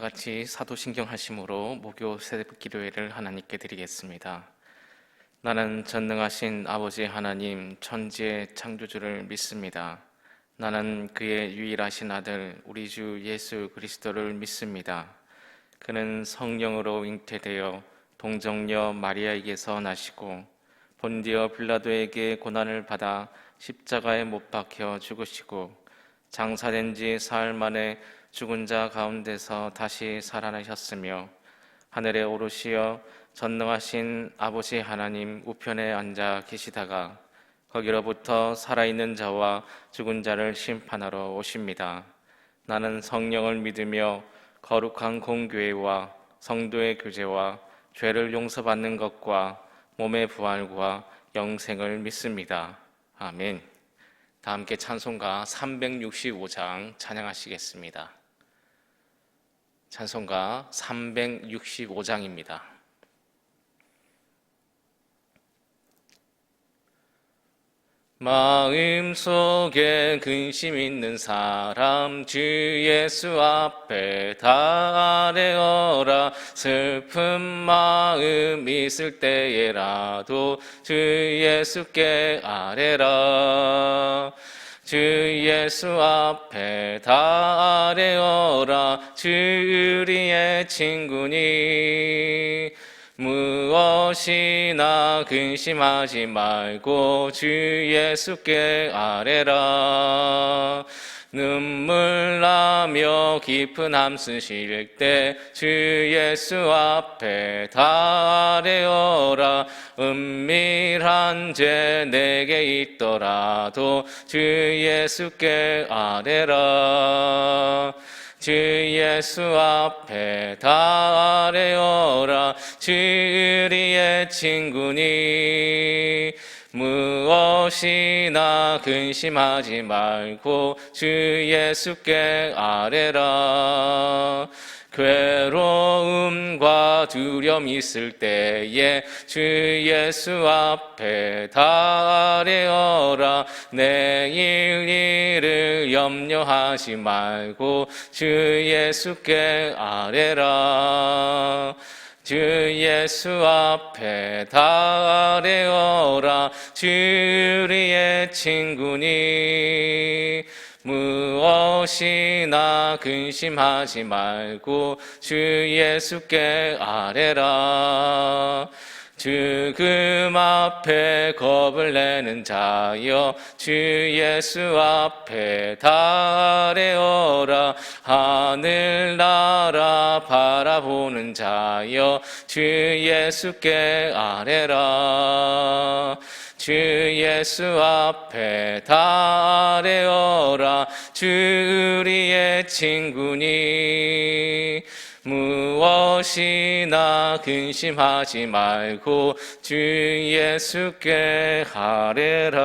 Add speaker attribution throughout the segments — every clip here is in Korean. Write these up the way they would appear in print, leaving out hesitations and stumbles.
Speaker 1: 같이 사도신경 하심으로 목요 새벽기도회를 하나님께 드리겠습니다. 나는 전능하신 아버지 하나님 천지의 창조주를 믿습니다. 나는 그의 유일하신 아들 우리 주 예수 그리스도를 믿습니다. 그는 성령으로 잉태되어 동정녀 마리아에게서 나시고 본디어 빌라도에게 고난을 받아 십자가에 못 박혀 죽으시고 장사된 지 사흘 만에 죽은 자 가운데서 다시 살아나셨으며 하늘에 오르시어 전능하신 아버지 하나님 우편에 앉아 계시다가 거기로부터 살아있는 자와 죽은 자를 심판하러 오십니다. 나는 성령을 믿으며 거룩한 공교회와 성도의 교제와 죄를 용서받는 것과 몸의 부활과 영생을 믿습니다. 아멘. 다 함께 찬송가 365장 찬양하시겠습니다. 찬송가 365장입니다. 마음속에 근심 있는 사람 주 예수 앞에 다 아뢰어라. 슬픈 마음 있을 때에라도 주 예수께 아뢰라. 주 예수 앞에 다 아뢰어라. 주 우리의 친구니 무엇이나 근심하지 말고 주 예수께 아뢰라. 눈물 나며 깊은 한숨 쉴 때 주 예수 앞에 다 아뢰어라. 은밀한 죄 내게 있더라도 주 예수께 아뢰라. 주 예수 앞에 다 아뢰어라. 주 우리의 친구니 무엇이나 근심하지 말고 주 예수께 아뢰라. 괴로움과 두려움 있을 때에 주 예수 앞에 다 아뢰어라. 내일 일을 염려하지 말고 주 예수께 아뢰라. 주 예수 앞에 다 아뢰어라. 주 우리의 친구니 무엇이나 근심하지 말고 주 예수께 아뢰라. 죽음 앞에 겁을 내는 자여 주 예수 앞에 다 아뢰어라. 하늘나라 바라보는 자여 주 예수께 아뢰라. 주 예수 앞에 다 아뢰어라. 주 우리의 친구니 무엇이나 근심하지 말고 주 예수께 아뢰라.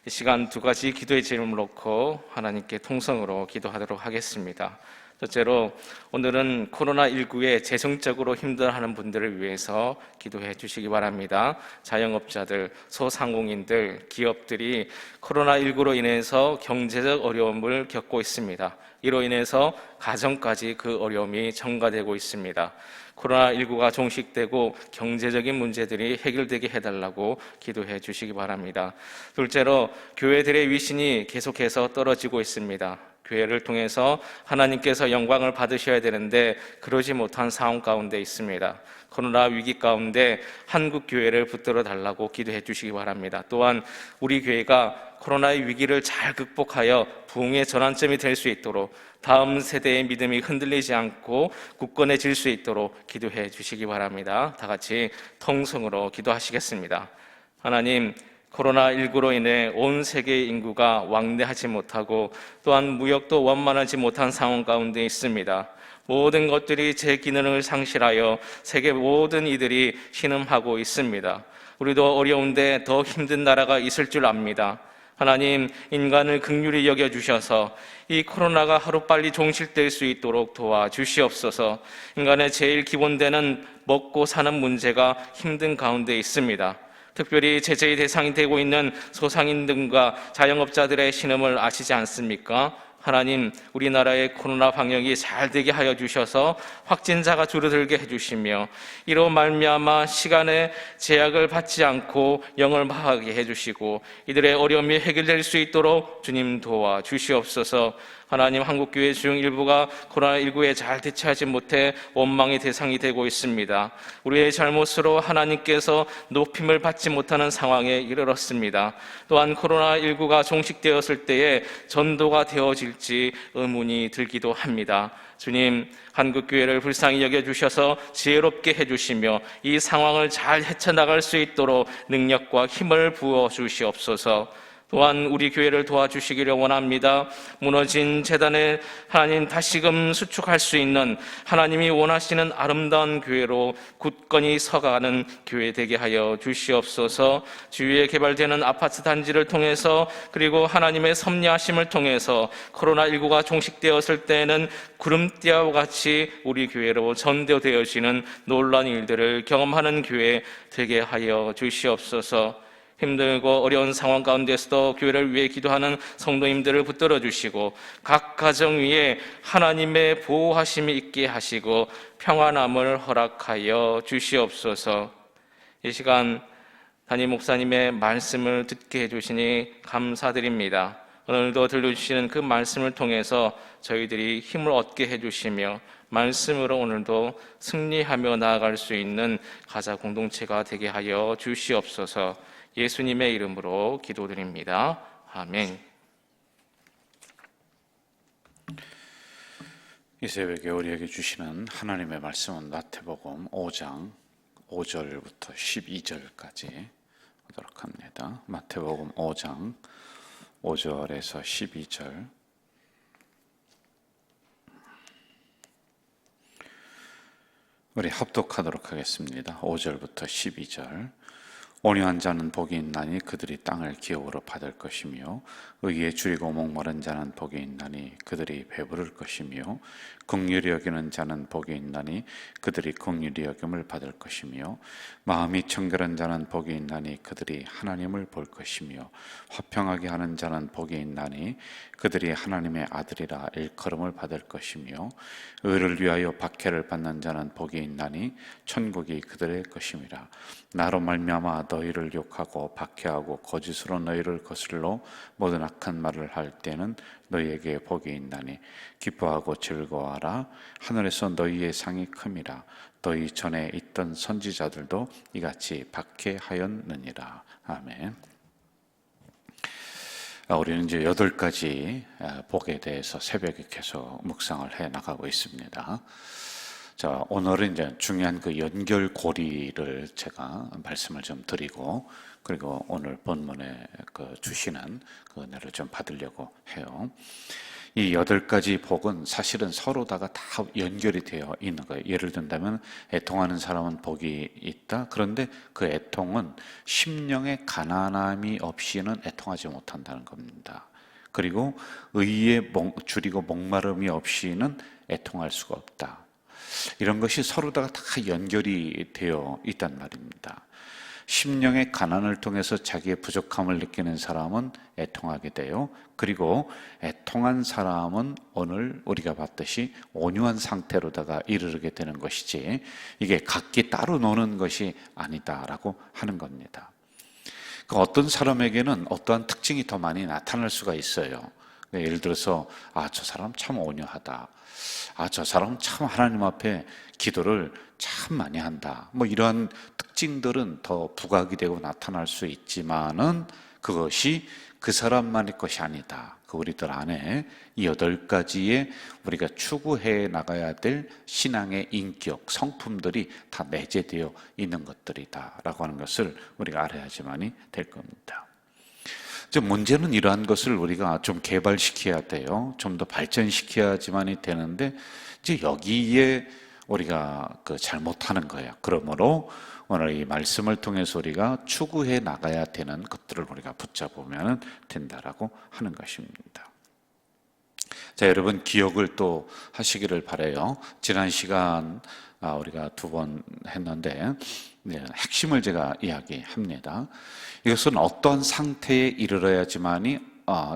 Speaker 1: 이 시간 두 가지 기도의 제목을 놓고 하나님께 통성으로 기도하도록 하겠습니다. 첫째로 오늘은 코로나19에 재정적으로 힘들어하는 분들을 위해서 기도해 주시기 바랍니다. 자영업자들, 소상공인들, 기업들이 코로나19로 인해서 경제적 어려움을 겪고 있습니다. 이로 인해서 가정까지 그 어려움이 첨가되고 있습니다. 코로나19가 종식되고 경제적인 문제들이 해결되게 해달라고 기도해 주시기 바랍니다. 둘째로 교회들의 위신이 계속해서 떨어지고 있습니다. 교회를 통해서 하나님께서 영광을 받으셔야 되는데 그러지 못한 상황 가운데 있습니다. 코로나 위기 가운데 한국 교회를 붙들어 달라고 기도해 주시기 바랍니다. 또한 우리 교회가 코로나의 위기를 잘 극복하여 부흥의 전환점이 될 수 있도록 다음 세대의 믿음이 흔들리지 않고 굳건해질 수 있도록 기도해 주시기 바랍니다. 다 같이 통성으로 기도하시겠습니다. 하나님, 코로나19로 인해 온 세계의 인구가 왕래하지 못하고 또한 무역도 원만하지 못한 상황 가운데 있습니다. 모든 것들이 제 기능을 상실하여 세계 모든 이들이 신음하고 있습니다. 우리도 어려운데 더 힘든 나라가 있을 줄 압니다. 하나님, 인간을 긍휼히 여겨주셔서 이 코로나가 하루빨리 종식될 수 있도록 도와주시옵소서. 인간의 제일 기본되는 먹고 사는 문제가 힘든 가운데 있습니다. 특별히 제재의 대상이 되고 있는 소상인 등과 자영업자들의 신음을 아시지 않습니까? 하나님, 우리나라의 코로나 방역이 잘 되게 하여 주셔서 확진자가 줄어들게 해주시며 이로 말미암아 시간의 제약을 받지 않고 영을하게 해주시고 이들의 어려움이 해결될 수 있도록 주님 도와 주시옵소서. 하나님, 한국교회 중 일부가 코로나19에 잘 대처하지 못해 원망의 대상이 되고 있습니다. 우리의 잘못으로 하나님께서 높임을 받지 못하는 상황에 이르렀습니다. 또한 코로나19가 종식되었을 때에 전도가 되어질지 의문이 들기도 합니다. 주님, 한국교회를 불쌍히 여겨주셔서 지혜롭게 해주시며 이 상황을 잘 헤쳐나갈 수 있도록 능력과 힘을 부어주시옵소서. 또한 우리 교회를 도와주시기를 원합니다. 무너진 재단에 하나님 다시금 수축할 수 있는 하나님이 원하시는 아름다운 교회로 굳건히 서가는 교회 되게 하여 주시옵소서. 주위에 개발되는 아파트 단지를 통해서 그리고 하나님의 섭리하심을 통해서 코로나19가 종식되었을 때에는 구름대와 같이 우리 교회로 전도되어지는 놀라운 일들을 경험하는 교회 되게 하여 주시옵소서. 힘들고 어려운 상황 가운데서도 교회를 위해 기도하는 성도님들을 붙들어 주시고 각 가정 위에 하나님의 보호하심이 있게 하시고 평안함을 허락하여 주시옵소서. 이 시간 담임 목사님의 말씀을 듣게 해주시니 감사드립니다. 오늘도 들려주시는 그 말씀을 통해서 저희들이 힘을 얻게 해주시며 말씀으로 오늘도 승리하며 나아갈 수 있는 가자 공동체가 되게 하여 주시옵소서. 예수님의 이름으로 기도드립니다. 아멘.
Speaker 2: 이 새벽에 우리에게 주시는 하나님의 말씀은 마태복음 5장 5절부터 12절까지 보도록 합니다. 마태복음 5장 5절에서 12절. 우리 합독하도록 하겠습니다. 5절부터 12절. 온유한 자는 복이 있나니 그들이 땅을 기업으로 받을 것이며 의에 줄이고 목마른 자는 복이 있나니 그들이 배부를 것이며 긍휼히 여기는 자는 복이 있나니 그들이 긍휼히 여김을 받을 것이며 마음이 청결한 자는 복이 있나니 그들이 하나님을 볼 것이며 화평하게 하는 자는 복이 있나니 그들이 하나님의 아들이라 일컬음을 받을 것이며 의를 위하여 박해를 받는 자는 복이 있나니 천국이 그들의 것임이라. 나로 말미암아 너희를 욕하고 박해하고 거짓으로 너희를 거슬러 모든 악한 말을 할 때는 너희에게 복이 있나니 기뻐하고 즐거워하라. 하늘에서 너희의 상이 큼이라. 너희 전에 있던 선지자들도 이같이 박해하였느니라. 아멘. 우리는 이제 8가지 복에 대해서 새벽에 계속 묵상을 해 나가고 있습니다. 자, 오늘은 이제 중요한 그 연결고리를 제가 말씀을 좀 드리고, 그리고 오늘 본문에 주시는 그 은혜를 좀 받으려고 해요. 이 8가지 복은 사실은 서로다가 다 연결이 되어 있는 거예요. 예를 든다면 애통하는 사람은 복이 있다. 그런데 그 애통은 심령의 가난함이 없이는 애통하지 못한다는 겁니다. 그리고 의에 줄이고 목마름이 없이는 애통할 수가 없다. 이런 것이 서로다가 다 연결이 되어 있단 말입니다. 심령의 가난을 통해서 자기의 부족함을 느끼는 사람은 애통하게 돼요. 그리고 애통한 사람은 오늘 우리가 봤듯이 온유한 상태로다가 이르게 되는 것이지, 이게 각기 따로 노는 것이 아니다라고 하는 겁니다. 어떤 사람에게는 어떠한 특징이 더 많이 나타날 수가 있어요. 예를 들어서 저 사람 참 온유하다, 저 사람 참 하나님 앞에 기도를 참 많이 한다, 이러한 특징들은 더 부각이 되고 나타날 수 있지만은 그것이 그 사람만의 것이 아니다. 우리들 안에 이 8가지의 우리가 추구해 나가야 될 신앙의 인격, 성품들이 다 내재되어 있는 것들이다라고 하는 것을 우리가 알아야지만이 될 겁니다. 문제는 이러한 것을 우리가 좀 개발시켜야 돼요. 좀 더 발전시켜야지만이 되는데, 이제 여기에 우리가 잘못하는 거예요. 그러므로 오늘 이 말씀을 통해서 우리가 추구해 나가야 되는 것들을 우리가 붙잡으면 된다라고 하는 것입니다. 자, 여러분 기억을 또 하시기를 바라요. 지난 시간 우리가 2번 했는데 핵심을 제가 이야기합니다. 이것은 어떠한 상태에 이르러야지만이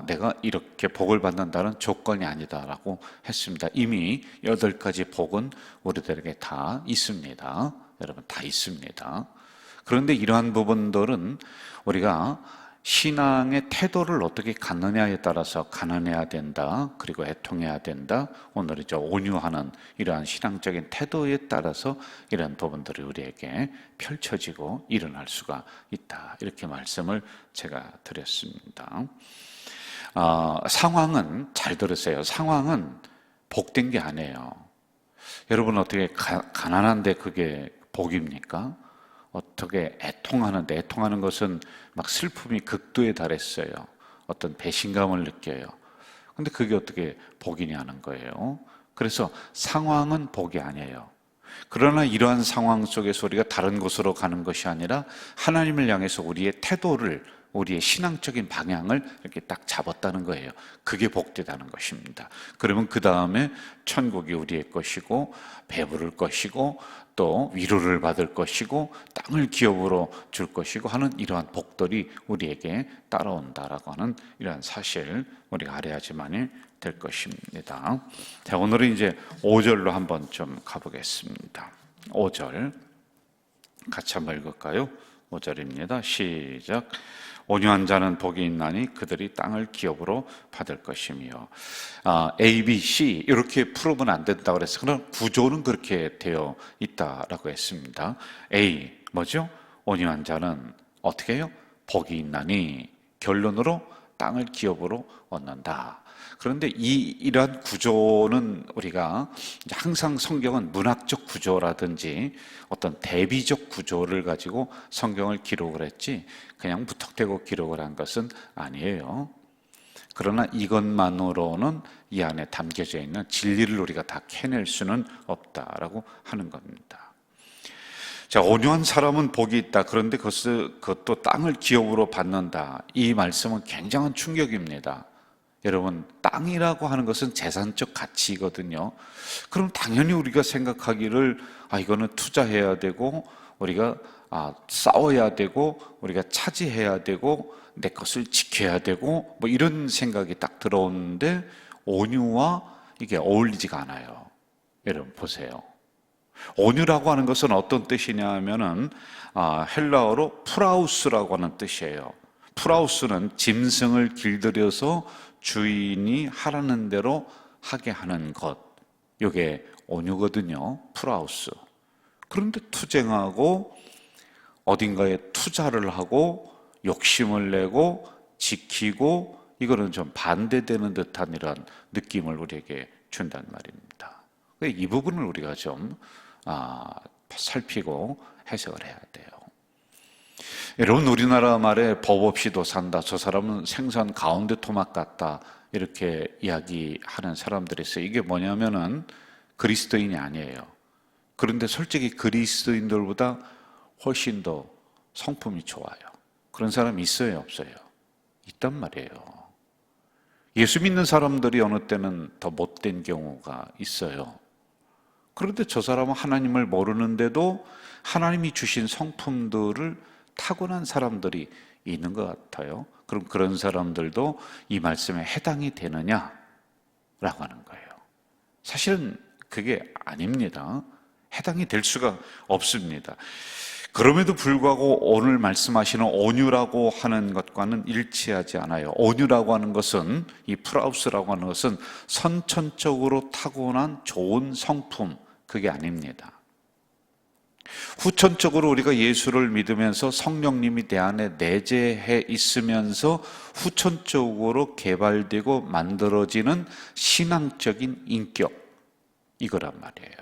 Speaker 2: 내가 이렇게 복을 받는다는 조건이 아니다라고 했습니다. 이미 8가지 복은 우리들에게 다 있습니다. 여러분, 다 있습니다. 그런데 이러한 부분들은 우리가 신앙의 태도를 어떻게 갖느냐에 따라서 가난해야 된다, 그리고 애통해야 된다, 오늘이죠, 온유하는 이러한 신앙적인 태도에 따라서 이런 부분들이 우리에게 펼쳐지고 일어날 수가 있다, 이렇게 말씀을 제가 드렸습니다. 상황은, 잘 들으세요, 상황은 복된 게 아니에요. 여러분, 어떻게 가난한데 그게 복입니까? 어떻게 애통하는 것은 막 슬픔이 극도에 달했어요. 어떤 배신감을 느껴요. 근데 그게 어떻게 복이냐는 거예요. 그래서 상황은 복이 아니에요. 그러나 이러한 상황 속에서 우리가 다른 곳으로 가는 것이 아니라 하나님을 향해서 우리의 태도를, 우리의 신앙적인 방향을 이렇게 딱 잡았다는 거예요. 그게 복되다는 것입니다. 그러면 그 다음에 천국이 우리의 것이고, 배부를 것이고, 또 위로를 받을 것이고, 땅을 기업으로 줄 것이고 하는 이러한 복들이 우리에게 따라온다라고 하는 이러한 사실, 우리가 알아야지만이 될 것입니다. 자, 오늘은 이제 5절로 한번 좀 가보겠습니다. 5절 같이 한번 읽을까요? 5절입니다. 시작. 온유한 자는 복이 있나니 그들이 땅을 기업으로 받을 것이며. A, B, C 이렇게 풀으면 안 된다고 그랬어요. 그럼 구조는 그렇게 되어 있다라고 했습니다. A 뭐죠? 온유한 자는 어떻게 해요? 복이 있나니, 결론으로 땅을 기업으로 얻는다. 그런데 이러한 구조는 우리가 항상 성경은 문학적 구조라든지 어떤 대비적 구조를 가지고 성경을 기록을 했지, 그냥 무턱대고 기록을 한 것은 아니에요. 그러나 이것만으로는 이 안에 담겨져 있는 진리를 우리가 다 캐낼 수는 없다라고 하는 겁니다. 자, 온유한 사람은 복이 있다. 그런데 그것도 땅을 기업으로 받는다. 이 말씀은 굉장한 충격입니다. 여러분, 땅이라고 하는 것은 재산적 가치거든요. 그럼 당연히 우리가 생각하기를 이거는 투자해야 되고, 우리가 싸워야 되고, 우리가 차지해야 되고, 내 것을 지켜야 되고, 뭐 이런 생각이 딱 들어오는데 온유와 이게 어울리지가 않아요. 여러분 보세요. 온유라고 하는 것은 어떤 뜻이냐 하면은 헬라어로 프라우스라고 하는 뜻이에요. 프라우스는 짐승을 길들여서 주인이 하라는 대로 하게 하는 것, 이게 온유거든요. 프라우스. 그런데 투쟁하고 어딘가에 투자를 하고 욕심을 내고 지키고, 이거는 좀 반대되는 듯한 이런 느낌을 우리에게 준단 말입니다. 이 부분을 우리가 좀 살피고 해석을 해야 돼요. 여러분, 우리나라 말에 법 없이도 산다, 저 사람은 생선 가운데 토막 같다, 이렇게 이야기하는 사람들이 있어요. 이게 뭐냐면은 그리스도인이 아니에요. 그런데 솔직히 그리스도인들보다 훨씬 더 성품이 좋아요. 그런 사람이 있어요, 없어요? 있단 말이에요. 예수 믿는 사람들이 어느 때는 더 못된 경우가 있어요. 그런데 저 사람은 하나님을 모르는데도 하나님이 주신 성품들을 타고난 사람들이 있는 것 같아요. 그럼 그런 사람들도 이 말씀에 해당이 되느냐라고 하는 거예요. 사실은 그게 아닙니다. 해당이 될 수가 없습니다. 그럼에도 불구하고 오늘 말씀하시는 온유라고 하는 것과는 일치하지 않아요. 온유라고 하는 것은, 이 프라우스라고 하는 것은 선천적으로 타고난 좋은 성품, 그게 아닙니다. 후천적으로 우리가 예수를 믿으면서 성령님이 내 안에 내재해 있으면서 후천적으로 개발되고 만들어지는 신앙적인 인격, 이거란 말이에요.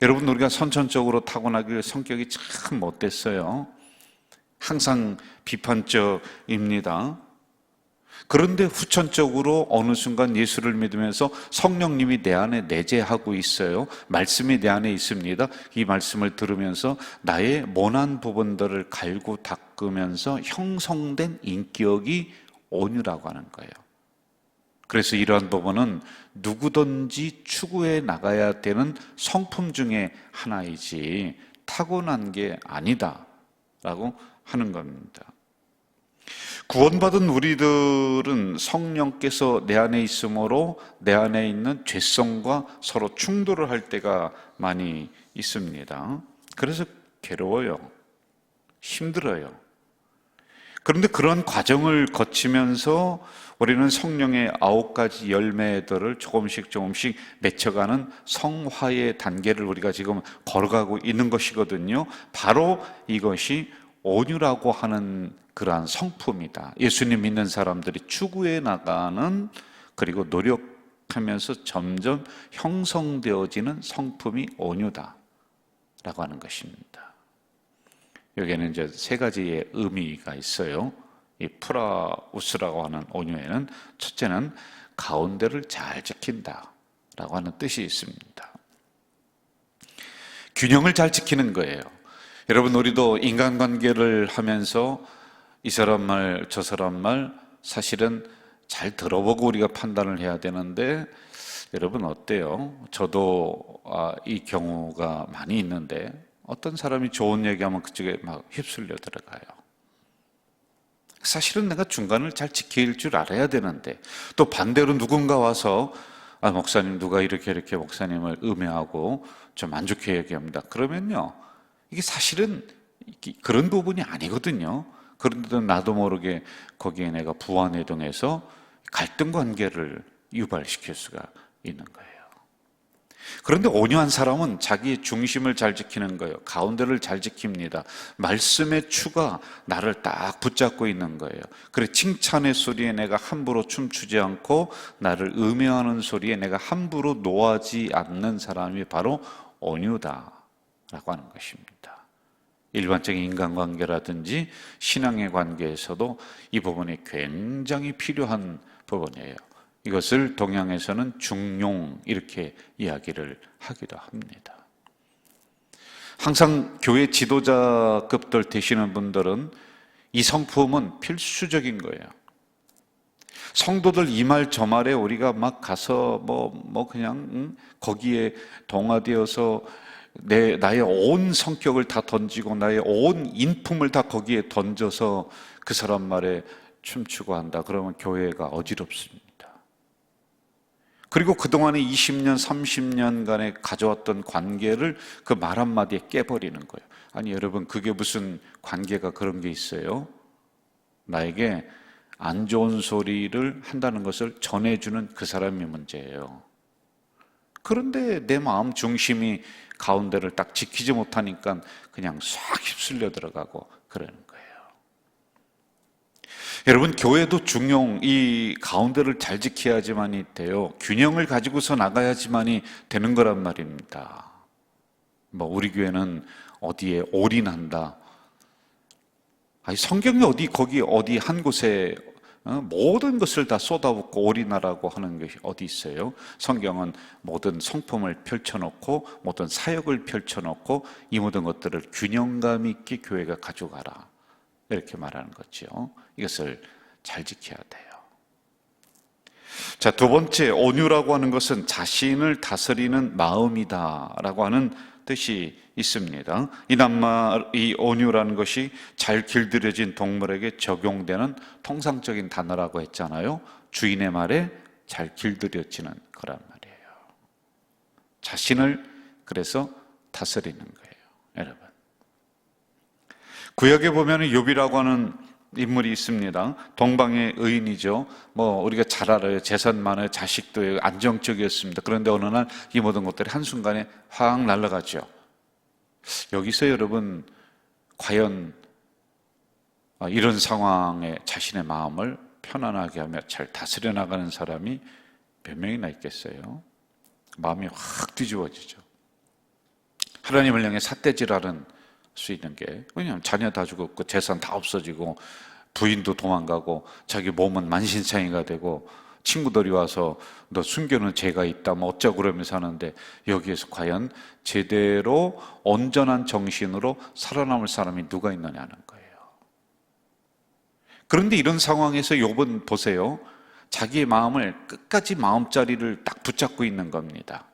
Speaker 2: 여러분, 우리가 선천적으로 타고나길 성격이 참 못됐어요. 항상 비판적입니다. 그런데 후천적으로 어느 순간 예수를 믿으면서 성령님이 내 안에 내재하고 있어요. 말씀이 내 안에 있습니다. 이 말씀을 들으면서 나의 모난 부분들을 갈고 닦으면서 형성된 인격이 온유라고 하는 거예요. 그래서 이러한 부분은 누구든지 추구해 나가야 되는 성품 중에 하나이지 타고난 게 아니다라고 하는 겁니다. 구원받은 우리들은 성령께서 내 안에 있으므로 내 안에 있는 죄성과 서로 충돌을 할 때가 많이 있습니다. 그래서 괴로워요. 힘들어요. 그런데 그런 과정을 거치면서 우리는 성령의 9가지 열매들을 조금씩 맺혀가는 성화의 단계를 우리가 지금 걸어가고 있는 것이거든요. 바로 이것이 온유라고 하는 그러한 성품이다. 예수님 믿는 사람들이 추구해 나가는, 그리고 노력하면서 점점 형성되어지는 성품이 온유다 라고 하는 것입니다. 여기에는 이제 3가지의 의미가 있어요. 이 프라우스라고 하는 온유에는 첫째는 가운데를 잘 지킨다 라고 하는 뜻이 있습니다. 균형을 잘 지키는 거예요. 여러분, 우리도 인간관계를 하면서 이 사람 말, 저 사람 말 사실은 잘 들어보고 우리가 판단을 해야 되는데, 여러분 어때요? 저도 이 경우가 많이 있는데, 어떤 사람이 좋은 얘기하면 그쪽에 막 휩쓸려 들어가요. 사실은 내가 중간을 잘 지킬 줄 알아야 되는데, 또 반대로 누군가 와서 목사님 누가 이렇게 목사님을 음해하고 좀 안 좋게 얘기합니다. 그러면요, 이게 사실은 그런 부분이 아니거든요. 그런데도 나도 모르게 거기에 내가 부안해동해서 갈등 관계를 유발시킬 수가 있는 거예요. 그런데 온유한 사람은 자기의 중심을 잘 지키는 거예요. 가운데를 잘 지킵니다. 말씀의 추가 나를 딱 붙잡고 있는 거예요. 그래, 칭찬의 소리에 내가 함부로 춤추지 않고 나를 음해하는 소리에 내가 함부로 노하지 않는 사람이 바로 온유다라고 하는 것입니다. 일반적인 인간관계라든지 신앙의 관계에서도 이 부분이 굉장히 필요한 부분이에요. 이것을 동양에서는 중용 이렇게 이야기를 하기도 합니다. 항상 교회 지도자급들 되시는 분들은 이 성품은 필수적인 거예요. 성도들 이 말 저 말에 우리가 막 가서 그냥 거기에 동화되어서 나의 온 성격을 다 던지고 나의 온 인품을 다 거기에 던져서 그 사람 말에 춤추고 한다. 그러면 교회가 어지럽습니다. 그리고 그동안에 20년, 30년간에 가져왔던 관계를 그 말 한마디에 깨버리는 거예요. 아니 여러분, 그게 무슨 관계가 그런 게 있어요? 나에게 안 좋은 소리를 한다는 것을 전해주는 그 사람이 문제예요. 그런데 내 마음 중심이 가운데를 딱 지키지 못하니까 그냥 싹 휩쓸려 들어가고 그러는 거예요. 여러분, 교회도 중용, 이 가운데를 잘 지켜야지만이 돼요. 균형을 가지고서 나가야지만이 되는 거란 말입니다. 우리 교회는 어디에 올인한다. 아니, 성경이 거기 어디 한 곳에 모든 것을 다 쏟아붓고 올인하라고 하는 것이 어디 있어요? 성경은 모든 성품을 펼쳐놓고 모든 사역을 펼쳐놓고 이 모든 것들을 균형감 있게 교회가 가져가라 이렇게 말하는 거죠. 이것을 잘 지켜야 돼요. 자, 두 번째, 온유라고 하는 것은 자신을 다스리는 마음이다라고 하는 뜻이 있습니다. 이 온유라는 것이 잘 길들여진 동물에게 적용되는 통상적인 단어라고 했잖아요. 주인의 말에 잘 길들여지는 거란 말이에요. 자신을 그래서 다스리는 거예요, 여러분. 구약에 보면 욥이라고 하는 인물이 있습니다. 동방의 의인이죠. 우리가 잘 알아요. 재산 많아요. 자식도 안정적이었습니다. 그런데 어느 날 이 모든 것들이 한순간에 확 날아가죠. 여기서 여러분, 과연 이런 상황에 자신의 마음을 편안하게 하며 잘 다스려 나가는 사람이 몇 명이나 있겠어요? 마음이 확 뒤집어지죠. 하나님을 향해 삿대질하는 수 있는 게, 왜냐하면 자녀 다 죽었고 재산 다 없어지고 부인도 도망가고 자기 몸은 만신창이가 되고 친구들이 와서 너 숨겨놓은 죄가 있다 어쩌고 그러면서 하는데, 여기에서 과연 제대로 온전한 정신으로 살아남을 사람이 누가 있느냐는 거예요. 그런데 이런 상황에서 욥은 보세요. 자기의 마음을 끝까지 마음자리를 딱 붙잡고 있는 겁니다.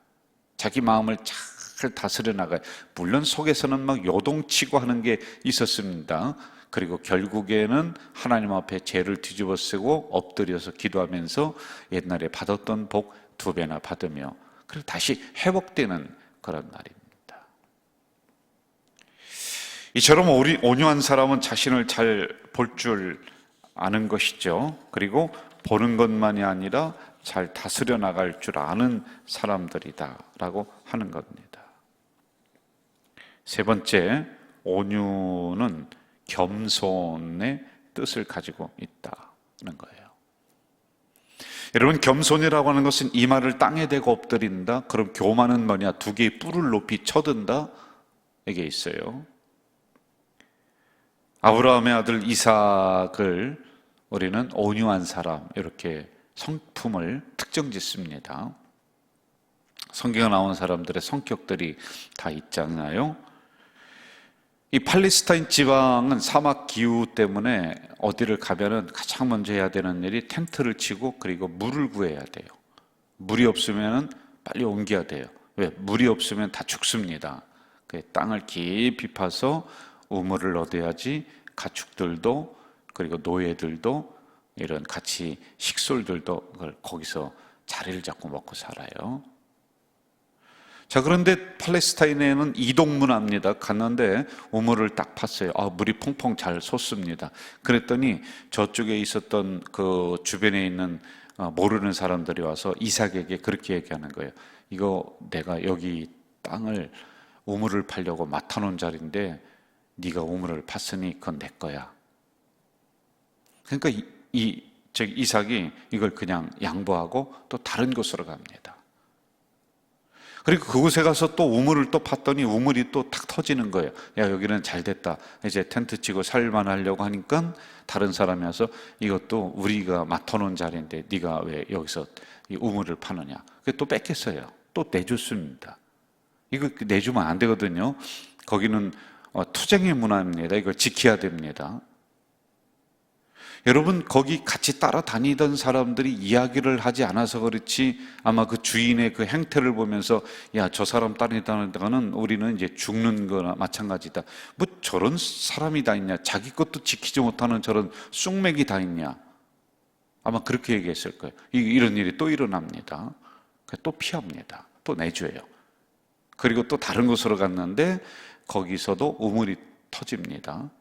Speaker 2: 자기 마음을 잘 다스려 나가요. 물론 속에서는 막 요동치고 하는 게 있었습니다. 그리고 결국에는 하나님 앞에 죄를 뒤집어 쓰고 엎드려서 기도하면서 옛날에 받았던 복 2배나 받으며 그리고 다시 회복되는 그런 날입니다. 이처럼 온유한 사람은 자신을 잘 볼 줄 아는 것이죠. 그리고 보는 것만이 아니라 잘 다스려 나갈 줄 아는 사람들이다라고 하는 겁니다. 세 번째, 온유는 겸손의 뜻을 가지고 있다는 거예요. 여러분, 겸손이라고 하는 것은 이마를 땅에 대고 엎드린다. 그럼 교만은 뭐냐? 2개의 뿔을 높이 쳐든다. 이게 있어요. 아브라함의 아들 이삭을 우리는 온유한 사람 이렇게 성품을 특정 짓습니다. 성경에 나온 사람들의 성격들이 다 있잖아요. 이 팔레스타인 지방은 사막 기후 때문에 어디를 가면은 가장 먼저 해야 되는 일이 텐트를 치고 그리고 물을 구해야 돼요. 물이 없으면은 빨리 옮겨야 돼요. 왜? 물이 없으면 다 죽습니다. 그 땅을 깊이 파서 우물을 얻어야지 가축들도 그리고 노예들도 이런 같이 식솔들도 그걸 거기서 자리를 잡고 먹고 살아요. 자, 그런데 팔레스타인에는 이동 문화입니다. 갔는데 우물을 딱 팠어요. 물이 퐁퐁 잘 솟습니다. 그랬더니 저쪽에 있었던 그 주변에 있는 모르는 사람들이 와서 이삭에게 그렇게 얘기하는 거예요. 이거 내가 여기 땅을 우물을 파려고 맡아놓은 자리인데 네가 우물을 팠으니 그건 내 거야. 그러니까 이삭이 이걸 그냥 양보하고 또 다른 곳으로 갑니다. 그리고 그곳에 가서 또 우물을 또 팠더니 우물이 또 탁 터지는 거예요. 야, 여기는 잘 됐다. 이제 텐트 치고 살만 하려고 하니까 다른 사람이 와서 이것도 우리가 맡아놓은 자리인데 네가 왜 여기서 이 우물을 파느냐. 그게 또 뺏겼어요. 또 내줬습니다. 이거 내주면 안 되거든요. 거기는 투쟁의 문화입니다. 이걸 지켜야 됩니다. 여러분, 거기 같이 따라다니던 사람들이 이야기를 하지 않아서 그렇지 아마 그 주인의 그 행태를 보면서 야, 저 사람 따라다니다가는 우리는 이제 죽는 거나 마찬가지다. 뭐 저런 사람이 다 있냐? 자기 것도 지키지 못하는 저런 쑥맥이 다 있냐? 아마 그렇게 얘기했을 거예요. 이런 일이 또 일어납니다. 또 피합니다. 또 내줘요. 그리고 또 다른 곳으로 갔는데 거기서도 우물이 터집니다.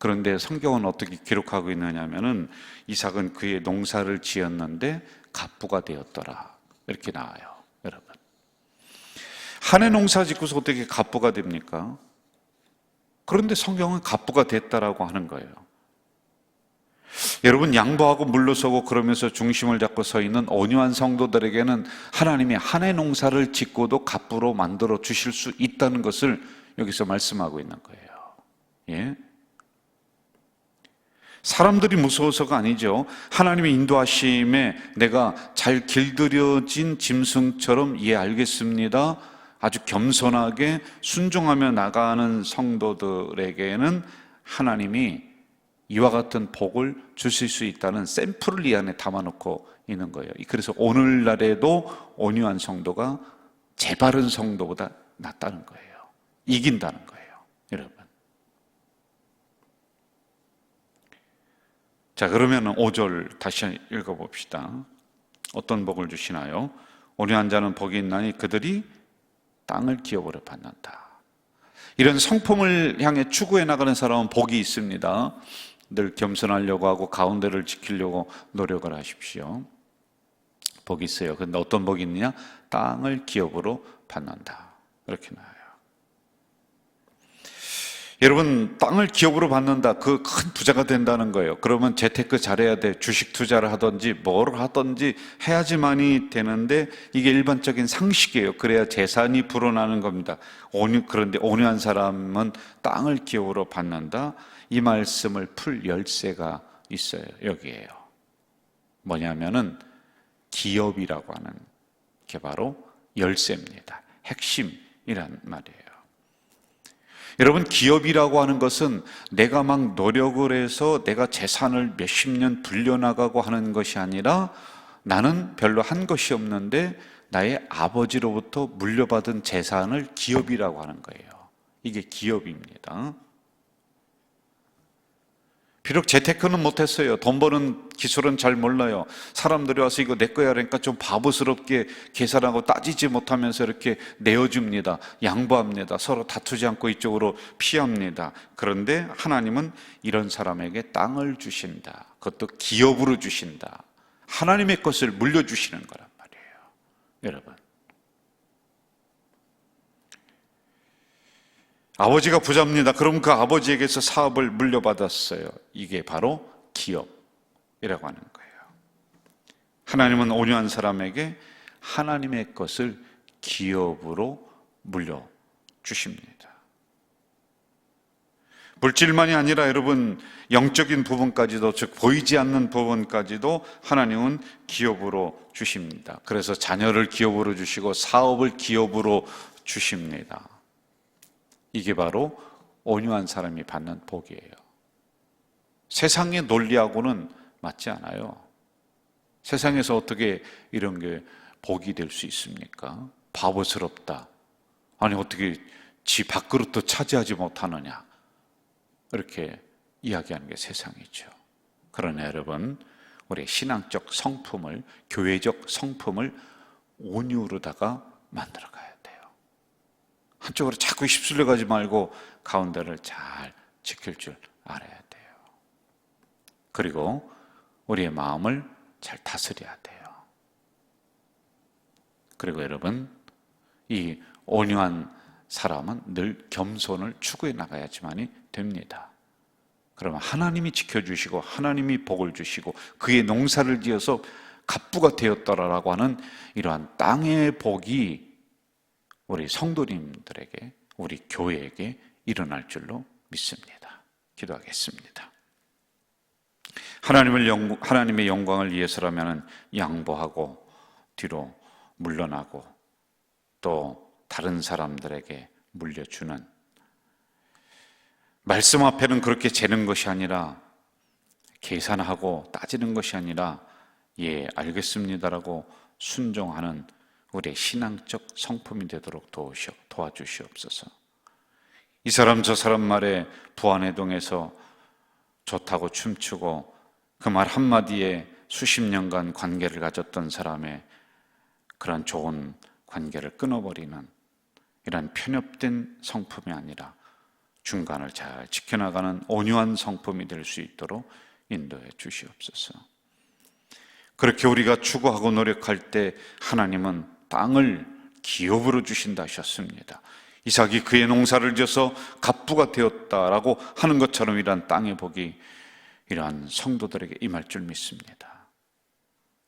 Speaker 2: 그런데 성경은 어떻게 기록하고 있느냐 하면은 이삭은 그의 농사를 지었는데 갑부가 되었더라. 이렇게 나와요. 여러분, 한 해 농사 짓고서 어떻게 갑부가 됩니까? 그런데 성경은 갑부가 됐다라고 하는 거예요. 여러분, 양보하고 물러서고 그러면서 중심을 잡고 서 있는 온유한 성도들에게는 하나님이 한 해 농사를 짓고도 갑부로 만들어 주실 수 있다는 것을 여기서 말씀하고 있는 거예요. 예? 사람들이 무서워서가 아니죠. 하나님의 인도하심에 내가 잘 길들여진 짐승처럼 알겠습니다. 아주 겸손하게 순종하며 나가는 성도들에게는 하나님이 이와 같은 복을 주실 수 있다는 샘플을 이 안에 담아놓고 있는 거예요. 그래서 오늘날에도 온유한 성도가 재바른 성도보다 낫다는 거예요. 이긴다는 거예요, 여러분. 자, 그러면 5절 다시 읽어봅시다. 어떤 복을 주시나요? 온유한 자는 복이 있나니 그들이 땅을 기업으로 받는다. 이런 성품을 향해 추구해 나가는 사람은 복이 있습니다. 늘 겸손하려고 하고 가운데를 지키려고 노력을 하십시오. 복이 있어요. 그런데 어떤 복이 있느냐? 땅을 기업으로 받는다. 이렇게 나와요. 여러분, 땅을 기업으로 받는다. 그 큰 부자가 된다는 거예요. 그러면 재테크 잘해야 돼. 주식 투자를 하든지 뭘 하든지 해야지만이 되는데 이게 일반적인 상식이에요. 그래야 재산이 불어나는 겁니다. 그런데 온유한 사람은 땅을 기업으로 받는다. 이 말씀을 풀 열쇠가 있어요. 여기에요. 뭐냐면은 기업이라고 하는 게 바로 열쇠입니다. 핵심이란 말이에요. 여러분, 기업이라고 하는 것은 내가 막 노력을 해서 내가 재산을 몇십 년 불려나가고 하는 것이 아니라 나는 별로 한 것이 없는데 나의 아버지로부터 물려받은 재산을 기업이라고 하는 거예요. 이게 기업입니다. 비록 재테크는 못했어요. 돈 버는 기술은 잘 몰라요. 사람들이 와서 이거 내 거야 그러니까 좀 바보스럽게 계산하고 따지지 못하면서 이렇게 내어줍니다. 양보합니다. 서로 다투지 않고 이쪽으로 피합니다. 그런데 하나님은 이런 사람에게 땅을 주신다. 그것도 기업으로 주신다. 하나님의 것을 물려주시는 거란 말이에요. 여러분, 아버지가 부자입니다. 그럼 그 아버지에게서 사업을 물려받았어요. 이게 바로 기업이라고 하는 거예요. 하나님은 온유한 사람에게 하나님의 것을 기업으로 물려주십니다. 물질만이 아니라 여러분, 영적인 부분까지도, 즉 보이지 않는 부분까지도 하나님은 기업으로 주십니다. 그래서 자녀를 기업으로 주시고 사업을 기업으로 주십니다. 이게 바로 온유한 사람이 받는 복이에요. 세상의 논리하고는 맞지 않아요. 세상에서 어떻게 이런 게 복이 될 수 있습니까? 바보스럽다. 아니 어떻게 지 밥그릇도 차지하지 못하느냐. 이렇게 이야기하는 게 세상이죠. 그러나 여러분, 우리 신앙적 성품을, 교회적 성품을 온유로다가 만들어가야 돼요. 한쪽으로 자꾸 휩쓸려 가지 말고 가운데를 잘 지킬 줄 알아야 돼요. 그리고 우리의 마음을 잘 다스려야 돼요. 그리고 여러분, 이 온유한 사람은 늘 겸손을 추구해 나가야지만이 됩니다. 그러면 하나님이 지켜주시고 하나님이 복을 주시고 그의 농사를 지어서 갑부가 되었더라라고 하는 이러한 땅의 복이 우리 성도님들에게, 우리 교회에게 일어날 줄로 믿습니다. 기도하겠습니다. 하나님의 영광을 위해서라면 양보하고 뒤로 물러나고 또 다른 사람들에게 물려주는, 말씀 앞에는 그렇게 재는 것이 아니라, 계산하고 따지는 것이 아니라 예, 알겠습니다라고 순종하는 우리의 신앙적 성품이 되도록 도와주시옵소서. 이 사람 저 사람 말에 부안해동에서 좋다고 춤추고 그 말 한마디에 수십 년간 관계를 가졌던 사람의 그런 좋은 관계를 끊어버리는 이런 편협된 성품이 아니라 중간을 잘 지켜나가는 온유한 성품이 될 수 있도록 인도해 주시옵소서. 그렇게 우리가 추구하고 노력할 때 하나님은 땅을 기업으로 주신다 하셨습니다. 이삭이 그의 농사를 지어서 갑부가 되었다라고 하는 것처럼 이러한 땅의 복이 이러한 성도들에게 임할 줄 믿습니다.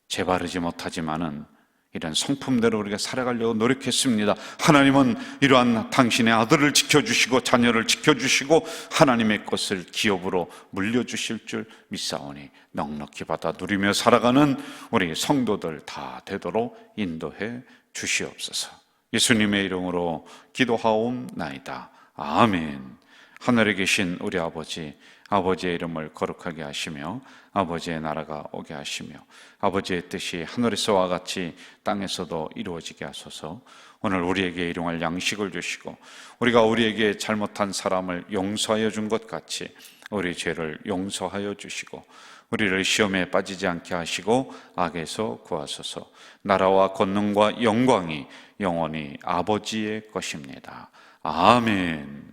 Speaker 2: 재바르지 못하지만은 이런 성품대로 우리가 살아가려고 노력했습니다. 하나님은 이러한 당신의 아들을 지켜주시고 자녀를 지켜주시고 하나님의 것을 기업으로 물려주실 줄 믿사오니 넉넉히 받아 누리며 살아가는 우리 성도들 다 되도록 인도해 주시옵소서. 예수님의 이름으로 기도하옵나이다. 아멘. 하늘에 계신 우리 아버지, 아버지의 이름을 거룩하게 하시며 아버지의 나라가 오게 하시며 아버지의 뜻이 하늘에서와 같이 땅에서도 이루어지게 하소서. 오늘 우리에게 일용할 양식을 주시고 우리가 우리에게 잘못한 사람을 용서하여 준 것 같이 우리 죄를 용서하여 주시고 우리를 시험에 빠지지 않게 하시고 악에서 구하소서. 나라와 권능과 영광이 영원히 아버지의 것입니다. 아멘.